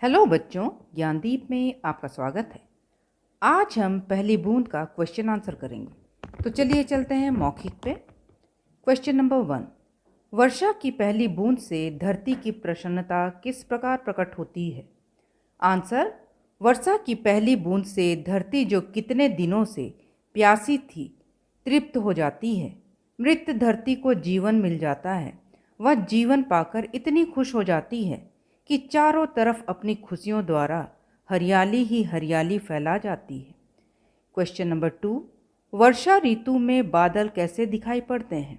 Hello बच्चों, ज्ञानदीप में आपका स्वागत है। आज हम पहली बूंद का क्वेश्चन आंसर करेंगे। तो चलिए चलते हैं मौखिक पे। क्वेश्चन नंबर 1, वर्षा की पहली बूंद से धरती की प्रसन्नता किस प्रकार प्रकट होती है? आंसर, वर्षा की पहली बूंद से धरती जो कितने दिनों से प्यासी थी तृप्त हो जाती है। मृत धरती को जीवन मिल जाता है। वह जीवन पाकर इतनी खुश हो जाती है कि चारों तरफ अपनी खुशियों द्वारा हरियाली ही हरियाली फैला जाती है। क्वेश्चन नंबर 2, वर्षा ऋतु में बादल कैसे दिखाई पड़ते हैं?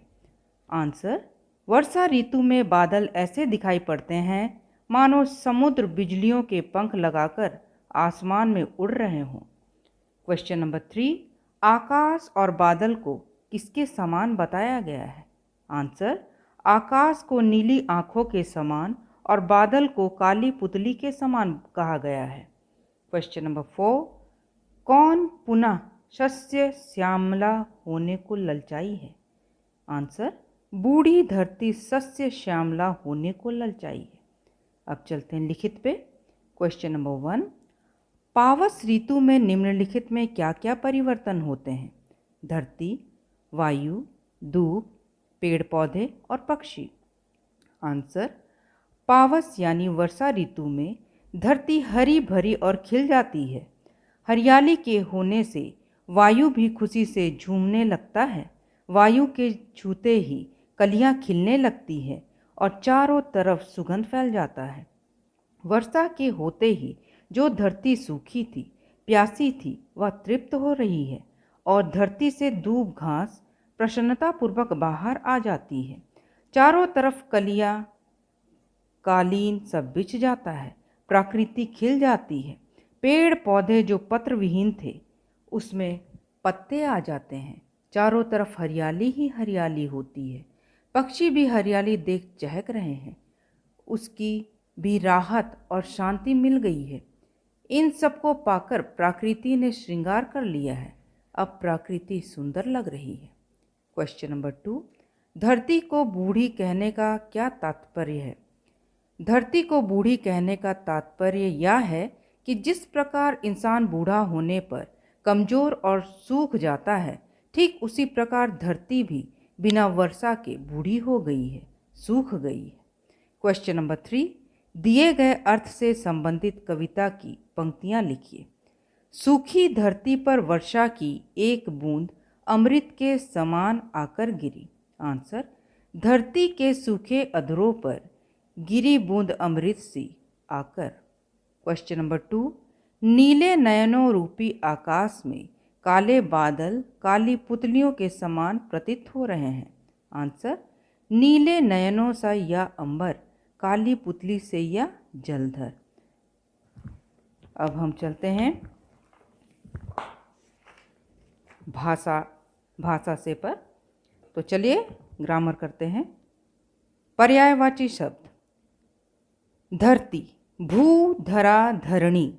आंसर, वर्षा ऋतु में बादल ऐसे दिखाई पड़ते हैं मानो समुद्र बिजलियों के पंख लगाकर आसमान में उड़ रहे हों। क्वेश्चन नंबर 3, आकाश और बादल को किसके समान बताया गया है? आंसर, आकाश को नीली आंखों के समान और बादल को काली पुतली के समान कहा गया है। क्वेश्चन नंबर 4, कौन पुनः शस्य श्यामला होने को ललचाई है? आंसर, बूढ़ी धरती सस्य श्यामला होने को ललचाई है। अब चलते हैं लिखित पे। क्वेश्चन नंबर 1, पावस ऋतु में निम्नलिखित में क्या क्या परिवर्तन होते हैं? धरती, वायु, धूप, पेड़ पौधे और पक्षी। आंसर, पावस यानी वर्षा ऋतु में धरती हरी भरी और खिल जाती है। हरियाली के होने से वायु भी खुशी से झूमने लगता है। वायु के छूते ही कलियां खिलने लगती है और चारों तरफ सुगंध फैल जाता है। वर्षा के होते ही जो धरती सूखी थी, प्यासी थी, वह तृप्त हो रही है और धरती से दूब घास प्रसन्नतापूर्वक बाहर आ जाती है। चारों तरफ कलियां कालीन सब बिछ जाता है। प्रकृति खिल जाती है। पेड़ पौधे जो पत्र विहीन थे उसमें पत्ते आ जाते हैं। चारों तरफ हरियाली ही हरियाली होती है। पक्षी भी हरियाली देख चहक रहे हैं। उसकी भी राहत और शांति मिल गई है। इन सबको पाकर प्रकृति ने श्रृंगार कर लिया है। अब प्रकृति सुंदर लग रही है। क्वेश्चन नंबर 2, धरती को बूढ़ी कहने का क्या तात्पर्य है? धरती को बूढ़ी कहने का तात्पर्य यह है कि जिस प्रकार इंसान बूढ़ा होने पर कमज़ोर और सूख जाता है, ठीक उसी प्रकार धरती भी बिना वर्षा के बूढ़ी हो गई है, सूख गई है। क्वेश्चन नंबर 3, दिए गए अर्थ से संबंधित कविता की पंक्तियाँ लिखिए। सूखी धरती पर वर्षा की एक बूंद अमृत के समान आकर गिरी। आंसर, धरती के सूखे अधरों पर गिरी बूंद अमृत सी आकर। क्वेश्चन नंबर 2, नीले नयनों रूपी आकाश में काले बादल काली पुतलियों के समान प्रतीत हो रहे हैं। आंसर, नीले नयनों सा या अंबर, काली पुतली से या जलधर। अब हम चलते हैं भाषा से पर। तो चलिए ग्रामर करते हैं। पर्यायवाची शब्द: धरती, भू धरा धरणी,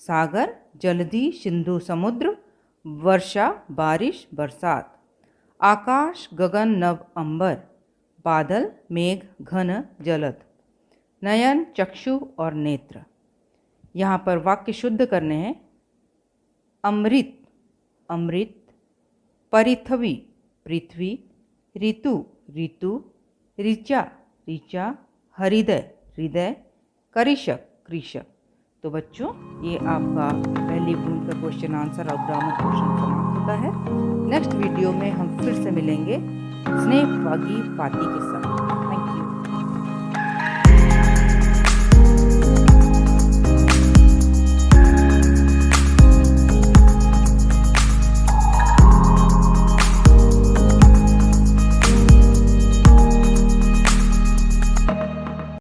सागर जलधि सिंधु समुद्र, वर्षा बारिश बरसात, आकाश गगन नभ अंबर, बादल मेघ घन जलद, नयन चक्षु और नेत्र। यहाँ पर वाक्य शुद्ध करने हैं। अमृत अमृत, पृथ्वी पृथ्वी, ऋतु ऋतु, ऋचा ऋचा, हृदय हृदय, कृषक कृषक। तो बच्चों, ये आपका पहली बूंद का क्वेश्चन आंसर और ग्रामर पोर्शन समाप्त होता है। नेक्स्ट वीडियो में हम फिर से मिलेंगे स्नेहभागी पाती के साथ।